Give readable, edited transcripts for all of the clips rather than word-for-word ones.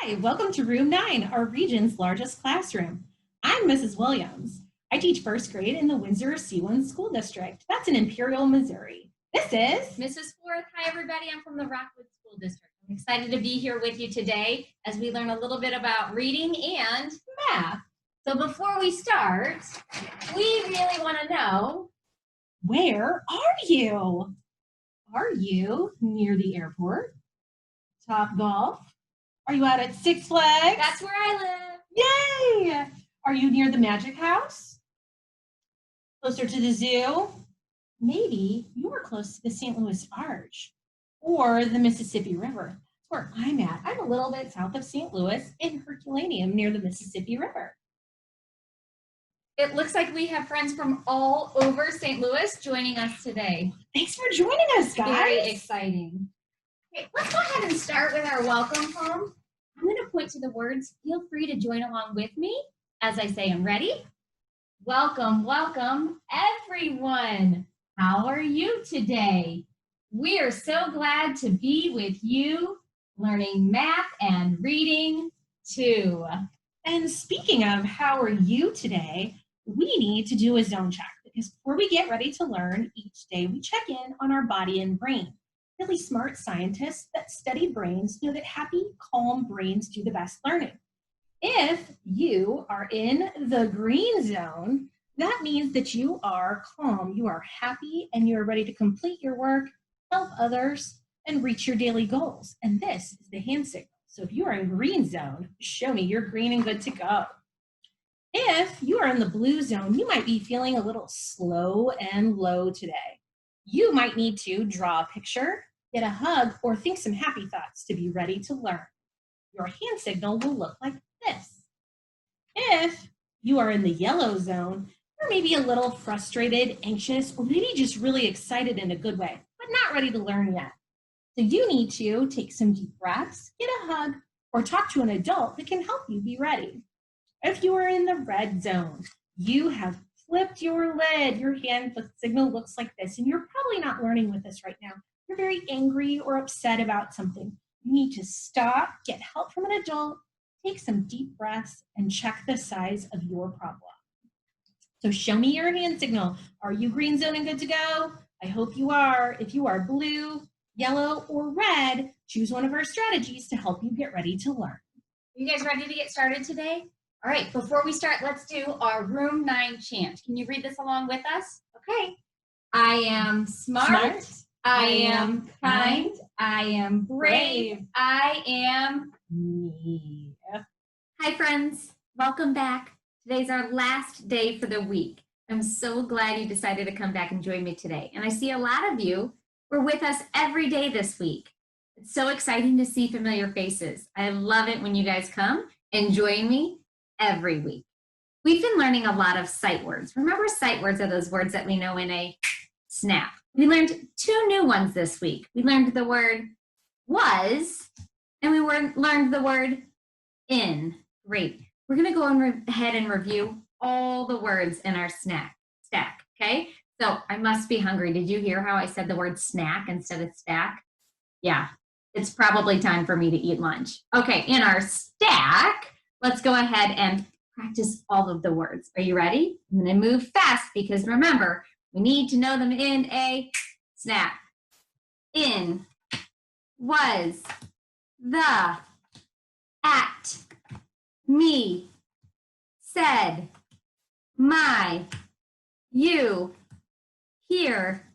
Hi, welcome to Room 9, our region's largest classroom. I'm Mrs. Williams. I teach first grade in the Windsor C1 School District. That's in Imperial, Missouri. This is Mrs. Forth. Hi, everybody. I'm from the Rockwood School District. I'm excited to be here with you today as we learn a little bit about reading and math. So before we start, we really want to know, where are you? Are you near the airport? Top Golf? Are you out at Six Flags? That's where I live. Yay! Are you near the Magic House? Closer to the zoo? Maybe you are close to the St. Louis Arch or the Mississippi River. That's where I'm at. I'm a little bit south of St. Louis in Herculaneum near the Mississippi River. It looks like we have friends from all over St. Louis joining us today. Thanks for joining us, guys. Very exciting. Okay, let's go ahead and start with our welcome poem. I'm going to point to the words. Feel free to join along with me as I say them. Ready? Welcome, welcome, everyone. How are you today? We are so glad to be with you, learning math and reading too. And speaking of how are you today, we need to do a zone check because before we get ready to learn, each day we check in on our body and brain. Really smart scientists that study brains know that happy, calm brains do the best learning. If you are in the green zone, that means that you are calm, you are happy, and you are ready to complete your work, help others, and reach your daily goals. And this is the hand signal. So if you are in green zone, show me you're green and good to go. If you are in the blue zone, you might be feeling a little slow and low today. You might need to draw a picture, get a hug, or think some happy thoughts to be ready to learn. Your hand signal will look like this. If you are in the yellow zone, you're maybe a little frustrated, anxious, or maybe just really excited in a good way, but not ready to learn yet. So you need to take some deep breaths, get a hug, or talk to an adult that can help you be ready. If you are in the red zone, you have flipped your lid. Your hand signal looks like this, and you're probably not learning with this right now. You're very angry or upset about something. You need to stop, get help from an adult, take some deep breaths, and check the size of your problem. So show me your hand signal. Are you green zone and good to go? I hope you are. If you are blue, yellow, or red, choose one of our strategies to help you get ready to learn. Are you guys ready to get started today? All right, before we start, let's do our Room 9 chant. Can you read this along with us? Okay. I am smart. I am kind. I am brave. I am me. Hi, friends. Welcome back. Today's our last day for the week. I'm so glad you decided to come back and join me today. And I see a lot of you were with us every day this week. It's so exciting to see familiar faces. I love it when you guys come and join me every week. We've been learning a lot of sight words. Remember, sight words are those words that we know in a snap. We learned 2 new ones this week. We learned the word was, and we learned the word in. Great. We're going to go ahead and review all the words in our stack, okay? So I must be hungry. Did you hear how I said the word snack instead of stack? Yeah, it's probably time for me to eat lunch. Okay, in our stack, let's go ahead and practice all of the words. Are you ready? I'm going to move fast because remember, we need to know them in a snap. In, was, the, at, me, said, my, you, here,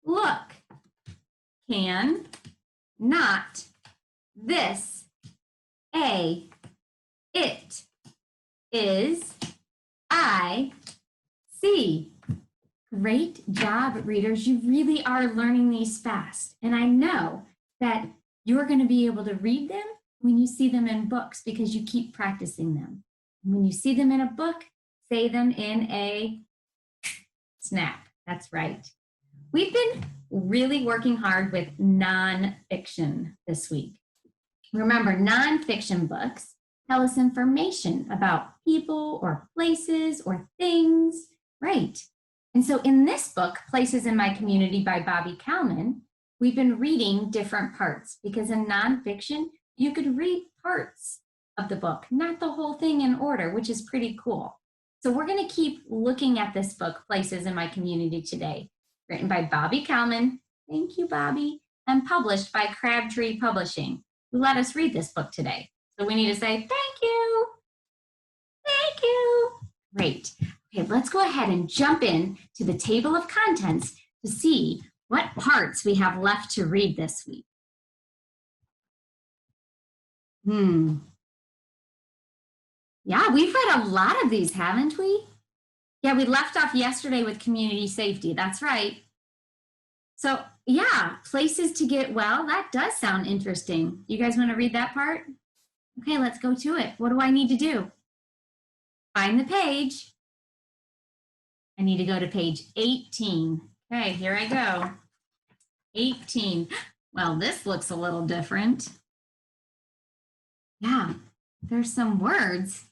look, can, not, this, a, it, is, I, see. Great job, readers. You really are learning these fast. And I know that you're going to be able to read them when you see them in books because you keep practicing them. And when you see them in a book, say them in a snap. That's right. We've been really working hard with nonfiction this week. Remember, nonfiction books tell us information about people or places or things, right? And so in this book, Places in My Community by Bobbie Kalman, we've been reading different parts because in nonfiction, you could read parts of the book, not the whole thing in order, which is pretty cool. So we're going to keep looking at this book, Places in My Community Today, written by Bobbie Kalman. Thank you, Bobbie. And published by Crabtree Publishing, who let us read this book today. So we need to say, thank you. Thank you. Great. Okay, let's go ahead and jump in to the table of contents to see what parts we have left to read this week. Yeah, we've read a lot of these, haven't we? Yeah, we left off yesterday with community safety. That's right. So yeah, places to get well. That does sound interesting. You guys want to read that part? Okay, let's go to it. What do I need to do? Find the page. I need to go to page 18. Okay, here I go. 18. Well, this looks a little different. Yeah, there's some words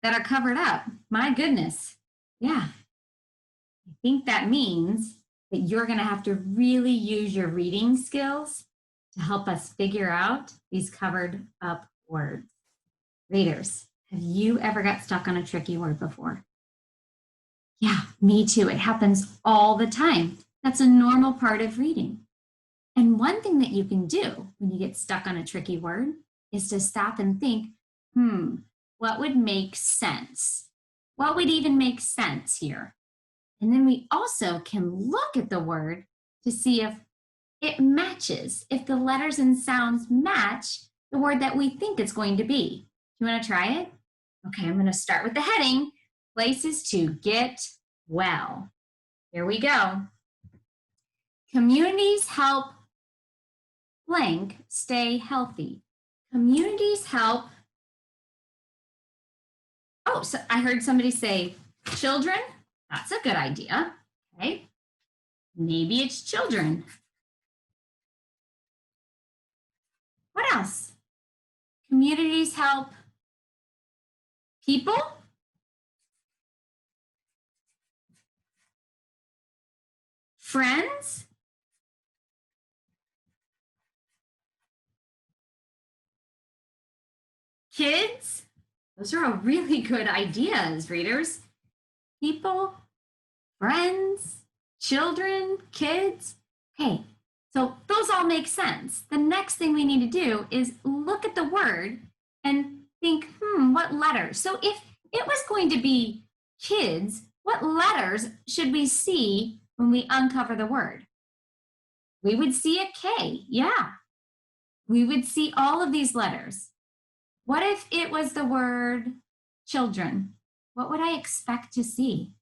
that are covered up. My goodness. Yeah. I think that means that you're going to have to really use your reading skills to help us figure out these covered up words. Readers, have you ever got stuck on a tricky word before? Yeah, me too. It happens all the time. That's a normal part of reading. And one thing that you can do when you get stuck on a tricky word is to stop and think, what would make sense? What would even make sense here? And then we also can look at the word to see if it matches, if the letters and sounds match the word that we think it's going to be. Do you want to try it? Okay, I'm going to start with the heading, places to get well. Here we go. Communities help blank stay healthy. Communities help. Oh, so I heard somebody say children. That's a good idea. Okay. Maybe it's children. What else? Communities help people. Friends. Kids. Those are all really good ideas, readers. People, friends, children, kids. Okay, so those all make sense. The next thing we need to do is look at the word and think, what letters? So if it was going to be kids, what letters should we see when we uncover the word? We would see a K, yeah. We would see all of these letters. What if it was the word children? What would I expect to see?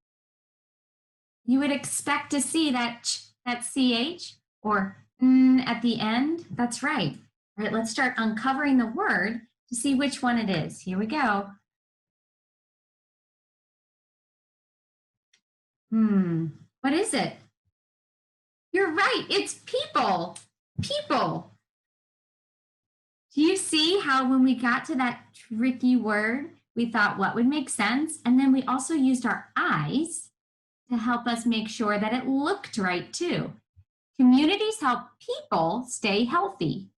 You would expect to see that CH or at the end. That's right. All right, let's start uncovering the word to see which one it is. Here we go. What is it? You're right, it's people. People. Do you see how when we got to that tricky word, we thought what would make sense? And then we also used our eyes to help us make sure that it looked right too. Communities help people stay healthy.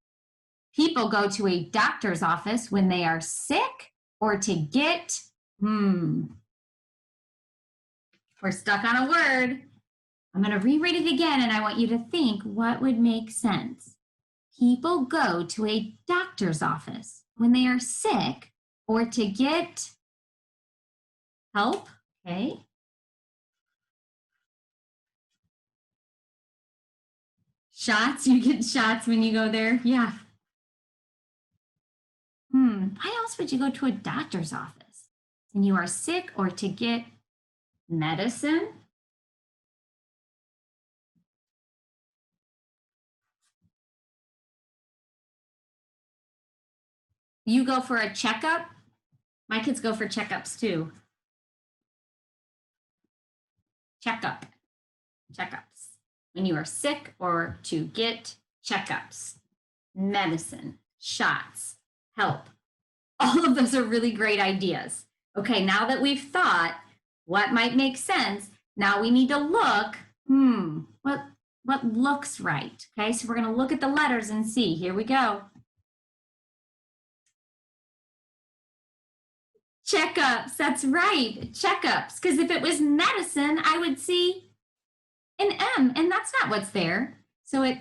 People go to a doctor's office when they are sick or to get, we're stuck on a word. I'm going to reread it again and I want you to think what would make sense. People go to a doctor's office when they are sick or to get help, okay? Shots, you get shots when you go there, yeah. Why else would you go to a doctor's office when you are sick or to get medicine? You go for a checkup? My kids go for checkups too. Checkups. When you are sick or to get checkups, medicine, shots, help. All of those are really great ideas. Okay, now that we've thought what might make sense, now we need to look, what looks right? Okay, so we're going to look at the letters and see. Here we go. Checkups, that's right, checkups. Because if it was medicine, I would see an M, and that's not what's there. So it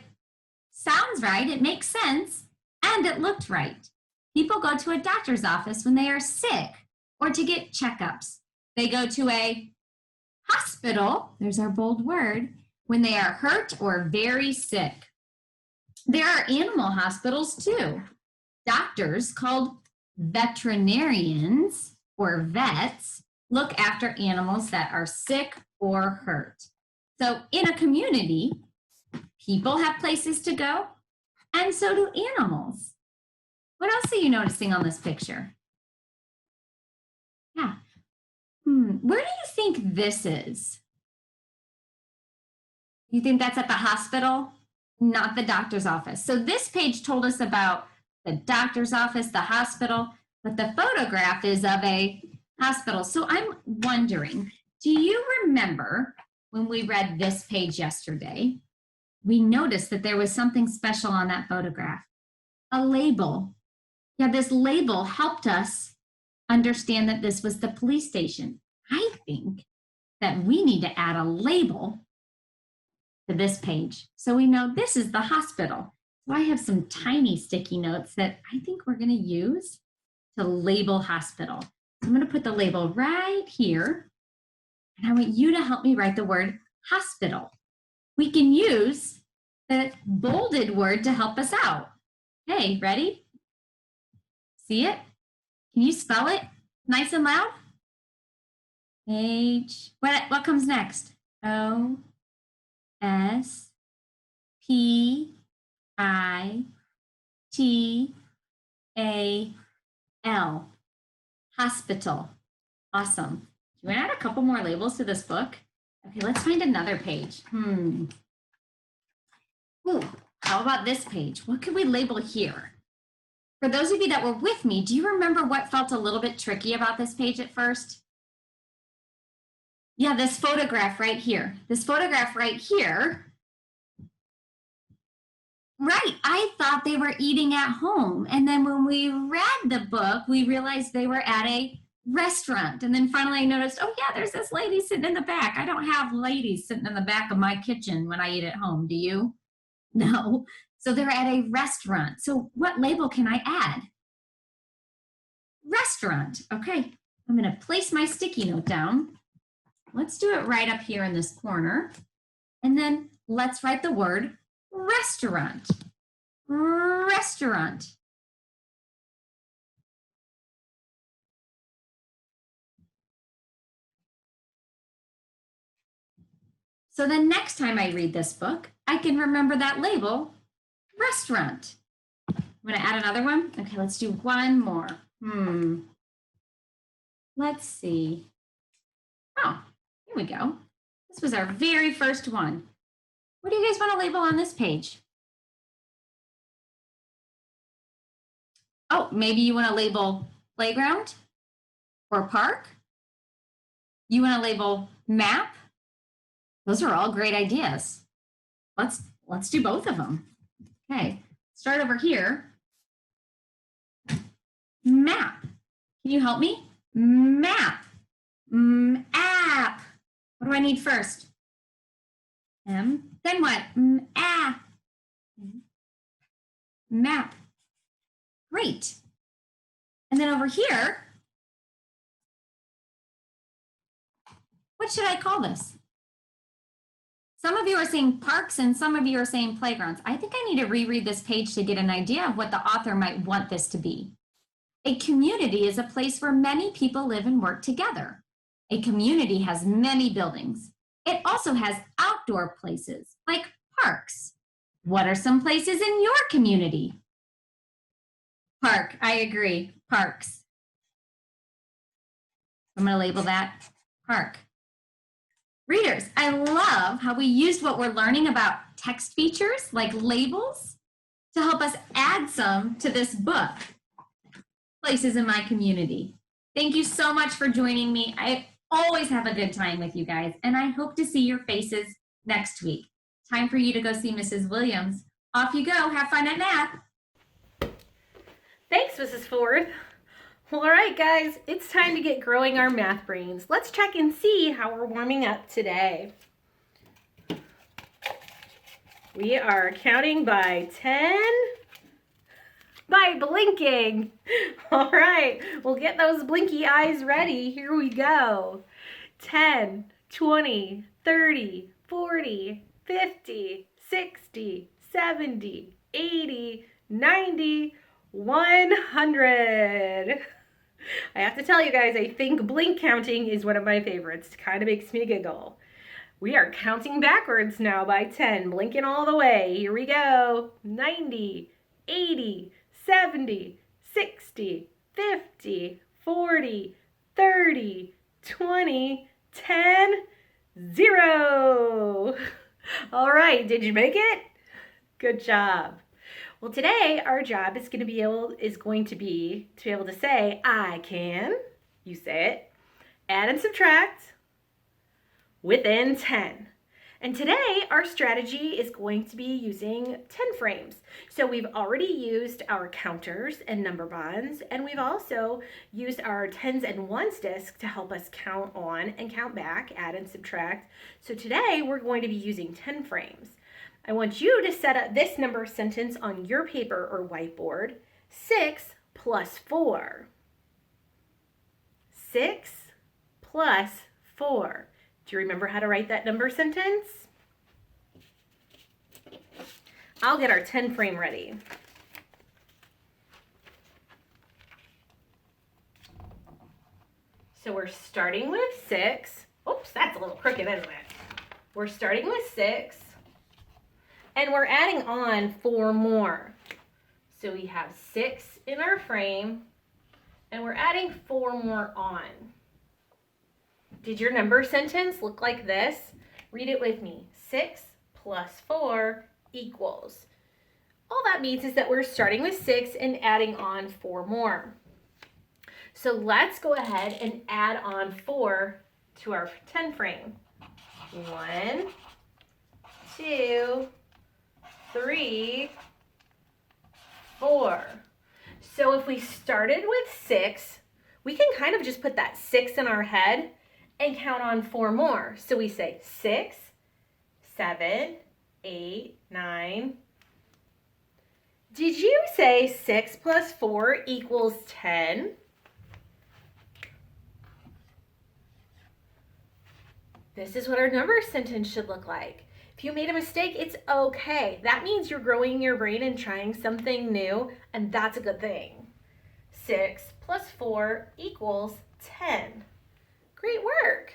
sounds right, it makes sense, and it looked right. People go to a doctor's office when they are sick or to get checkups. They go to a hospital, there's our bold word, when they are hurt or very sick. There are animal hospitals too. Doctors called veterinarians or vets look after animals that are sick or hurt. So in a community, people have places to go, and so do animals. What else are you noticing on this picture? Yeah. Where do you think this is? You think that's at the hospital? Not the doctor's office. So this page told us about the doctor's office, the hospital, but the photograph is of a hospital. So I'm wondering, do you remember when we read this page yesterday, we noticed that there was something special on that photograph, a label. Yeah, this label helped us understand that this was the police station. I think that we need to add a label to this page so we know this is the hospital. So I have some tiny sticky notes that I think we're going to use to label hospital. So I'm going to put the label right here, and I want you to help me write the word hospital. We can use the bolded word to help us out. Okay, ready? See it? Can you spell it nice and loud? H, what comes next? O, S, P, I, T, A, L. Hospital. Awesome. Do you want to add a couple more labels to this book? Okay, let's find another page. Ooh, how about this page? What could we label here? For those of you that were with me, do you remember what felt a little bit tricky about this page at first? Yeah, this photograph right here. This photograph right here. Right, I thought they were eating at home. And then when we read the book, we realized they were at a restaurant. And then finally I noticed, oh yeah, there's this lady sitting in the back. I don't have ladies sitting in the back of my kitchen when I eat at home, do you? No. So they're at a restaurant. So what label can I add? Restaurant. Okay, I'm going to place my sticky note down. Let's do it right up here in this corner. And then let's write the word restaurant. Restaurant. So the next time I read this book, I can remember that label, restaurant. I'm going to add another one. Okay, let's do one more. Let's see. Oh, here we go. This was our very first one. What do you guys want to label on this page? Oh, maybe you want to label playground or park? You want to label map? Those are all great ideas. Let's do both of them. Okay, start over here. Map. Can you help me? Map. App. What do I need first? M. Then what? Map. Great. And then over here, what should I call this? Some of you are saying parks and some of you are saying playgrounds. I think I need to reread this page to get an idea of what the author might want this to be. A community is a place where many people live and work together. A community has many buildings. It also has outdoor places like parks. What are some places in your community? Park, I agree, parks. I'm going to label that park. Readers, I love how we used what we're learning about text features like labels to help us add some to this book, Places in My Community. Thank you so much for joining me. I always have a good time with you guys, and I hope to see your faces next week. Time for you to go see Mrs. Williams. Off you go. Have fun at math. Thanks, Mrs. Forth. Well, all right, guys, it's time to get growing our math brains. Let's check and see how we're warming up today. We are counting by 10 by blinking. All right, we'll get those blinky eyes ready. Here we go. 10, 20, 30, 40, 50, 60, 70, 80, 90, 100. I have to tell you guys, I think blink counting is one of my favorites. It kind of makes me giggle. We are counting backwards now by 10, blinking all the way. Here we go. 90, 80, 70, 60, 50, 40, 30, 20, 10, 0. All right, did you make it? Good job. Well, today our job is going to be able to say I can, you say it, add and subtract within 10. And today our strategy is going to be using 10 frames. So we've already used our counters and number bonds, and we've also used our tens and ones disc to help us count on and count back, add and subtract. So today we're going to be using 10 frames. I want you to set up this number sentence on your paper or whiteboard. 6 plus 4. 6 plus 4. Do you remember how to write that number sentence? I'll get our 10 frame ready. So we're starting with 6. Oops, that's a little crooked, isn't it? We're starting with 6. And we're adding on 4 more. So we have 6 in our frame, and we're adding 4 more on. Did your number sentence look like this? Read it with me. 6 plus 4 equals. All that means is that we're starting with 6 and adding on 4 more. So let's go ahead and add on 4 to our 10 frame. 1, 2, 3, 4. So if we started with 6, we can kind of just put that 6 in our head and count on 4 more. So we say 6, 7, 8, 9. Did you say 6 plus 4 equals 10? This is what our number sentence should look like. If you made a mistake, it's okay. That means you're growing your brain and trying something new, and that's a good thing. 6 plus 4 equals 10. Great work.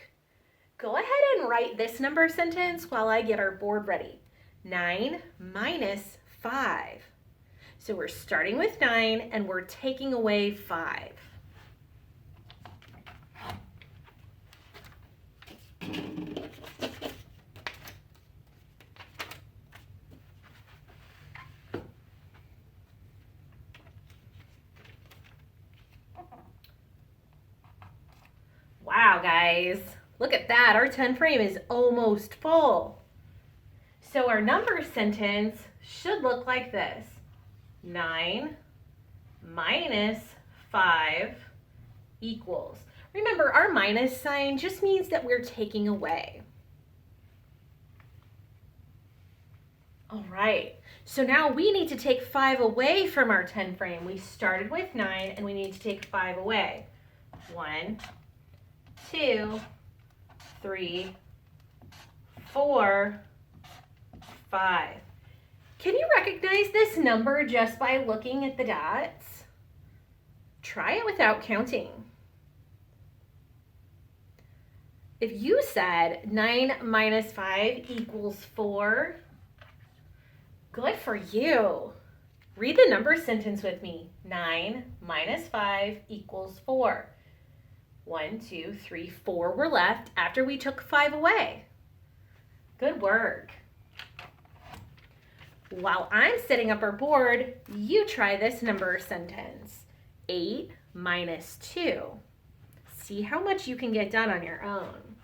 Go ahead and write this number sentence while I get our board ready. 9 minus 5. So we're starting with 9 and we're taking away 5. Wow, guys, look at that. Our 10 frame is almost full. So our number sentence should look like this. 9 minus 5 equals. Remember, our minus sign just means that we're taking away. All right, so now we need to take 5 away from our 10 frame. We started with 9 and we need to take 5 away. 1, 2, 3, 4, 5. Can you recognize this number just by looking at the dots? Try it without counting. If you said 9 minus 5 equals 4, good for you. Read the number sentence with me. 9 minus 5 equals 4. 1, 2, 3, 4 were left after we took 5 away. Good work. While I'm setting up our board, you try this number sentence. 8 minus 2. See how much you can get done on your own.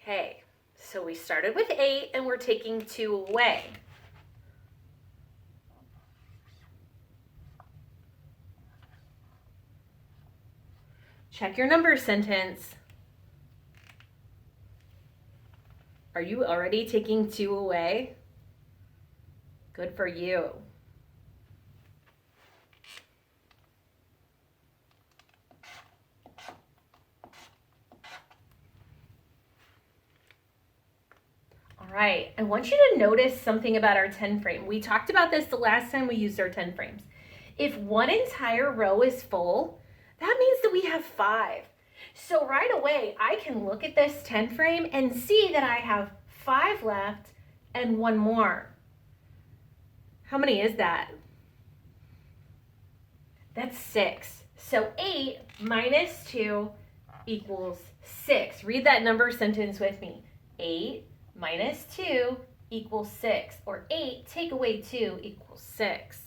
Okay, so we started with 8 and we're taking 2 away. Check your number sentence. Are you already taking 2 away? Good for you. All right, I want you to notice something about our 10 frame. We talked about this the last time we used our 10 frames. If one entire row is full, that means that we have 5. So right away, I can look at this 10 frame and see that I have 5 left and 1 more. How many is that? That's 6. So 8 minus 2 equals 6. Read that number sentence with me. 8 minus 2 equals 6. Or 8 take away 2 equals 6.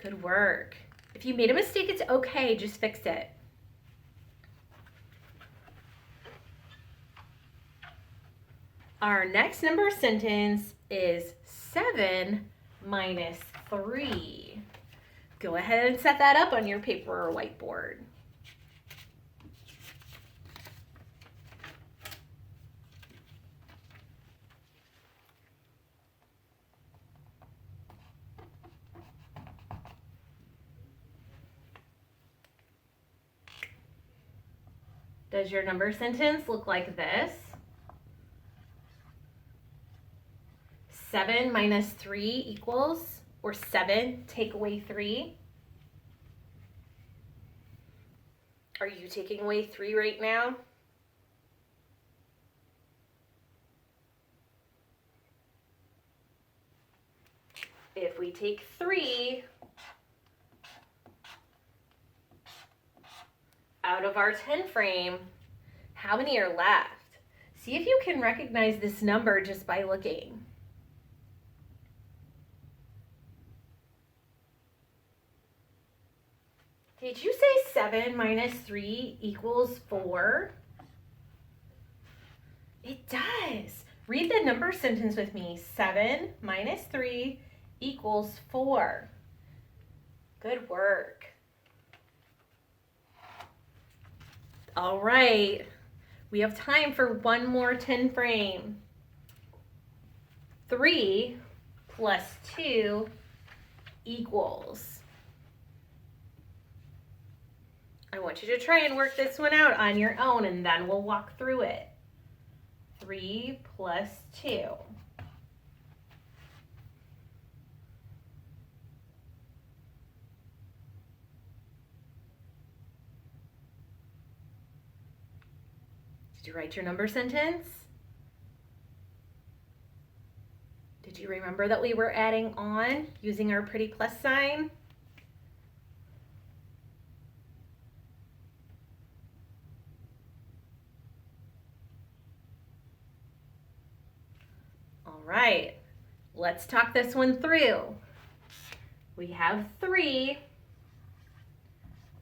Good work. If you made a mistake, it's okay. Just fix it. Our next number sentence is 7 minus 3. Go ahead and set that up on your paper or whiteboard. Does your number sentence look like this? 7 minus 3 equals, or 7 take away 3. Are you taking away 3 right now? If we take 3 out of our 10 frame, how many are left? See if you can recognize this number just by looking. Did you say 7 minus 3 equals 4? It does. Read the number sentence with me. 7 minus 3 equals 4. Good work. All right, we have time for one more 10 frame. 3 plus 2 equals. I want you to try and work this one out on your own, and then we'll walk through it. 3 plus 2. Did you write your number sentence? Did you remember that we were adding on using our pretty plus sign? All right, let's talk this one through. We have 3,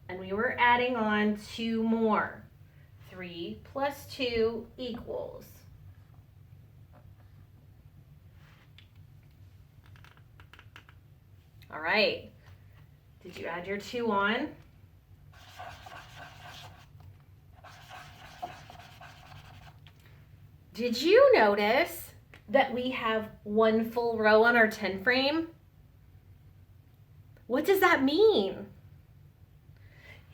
and we were adding on 2 more. 3 plus 2 equals. All right, did you add your 2 on? Did you notice that we have 1 full row on our 10 frame? What does that mean?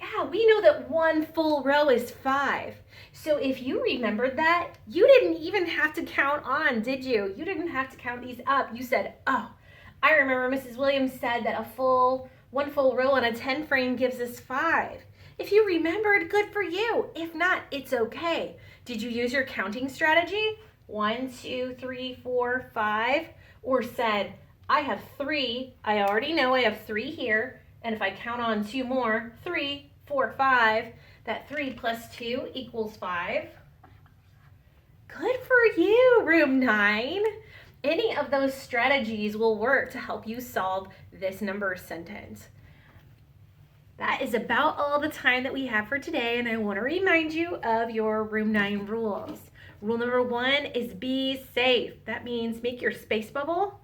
Yeah, we know that 1 full row is 5. So if you remembered that, you didn't even have to count on, did you? You didn't have to count these up. You said, oh, I remember Mrs. Williams said that 1 full row on a 10 frame gives us 5. If you remembered, good for you. If not, it's okay. Did you use your counting strategy? 1, 2, 3, 4, 5. Or said, I have 3. I already know I have 3 here. And if I count on 2 more, 3, 4, 5, that 3 plus 2 equals 5. Good for you, room 9. Any of those strategies will work to help you solve this number sentence. That is about all the time that we have for today, and I want to remind you of your room 9 rules. Rule number 1 is be safe. That means make your space bubble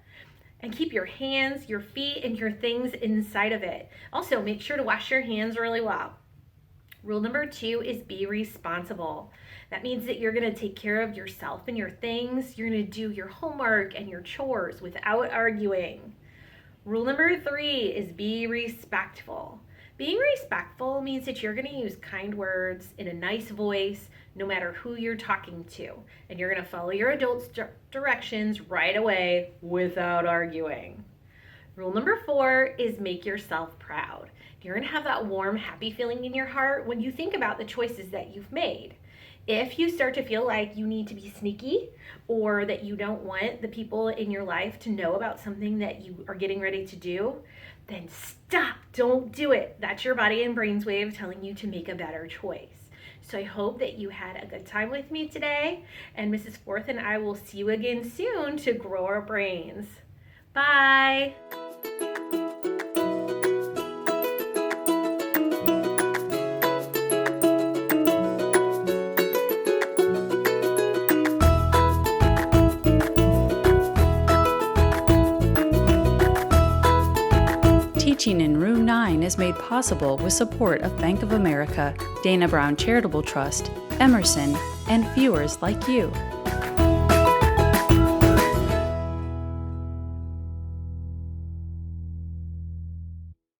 and keep your hands, your feet, and your things inside of it. Also, make sure to wash your hands really well. Rule number 2 is be responsible. That means that you're going to take care of yourself and your things. You're going to do your homework and your chores without arguing. Rule number 3 is be respectful. Being respectful means that you're going to use kind words in a nice voice no matter who you're talking to. And you're going to follow your adults' directions right away without arguing. Rule number 4 is make yourself proud. You're going to have that warm, happy feeling in your heart when you think about the choices that you've made. If you start to feel like you need to be sneaky or that you don't want the people in your life to know about something that you are getting ready to do, then stop, don't do it. That's your body and brain's way of telling you to make a better choice. So I hope that you had a good time with me today, and Mrs. Forth and I will see you again soon to grow our brains. Bye. Teaching in Room 9 is made possible with support of Bank of America, Dana Brown Charitable Trust, Emerson, and viewers like you.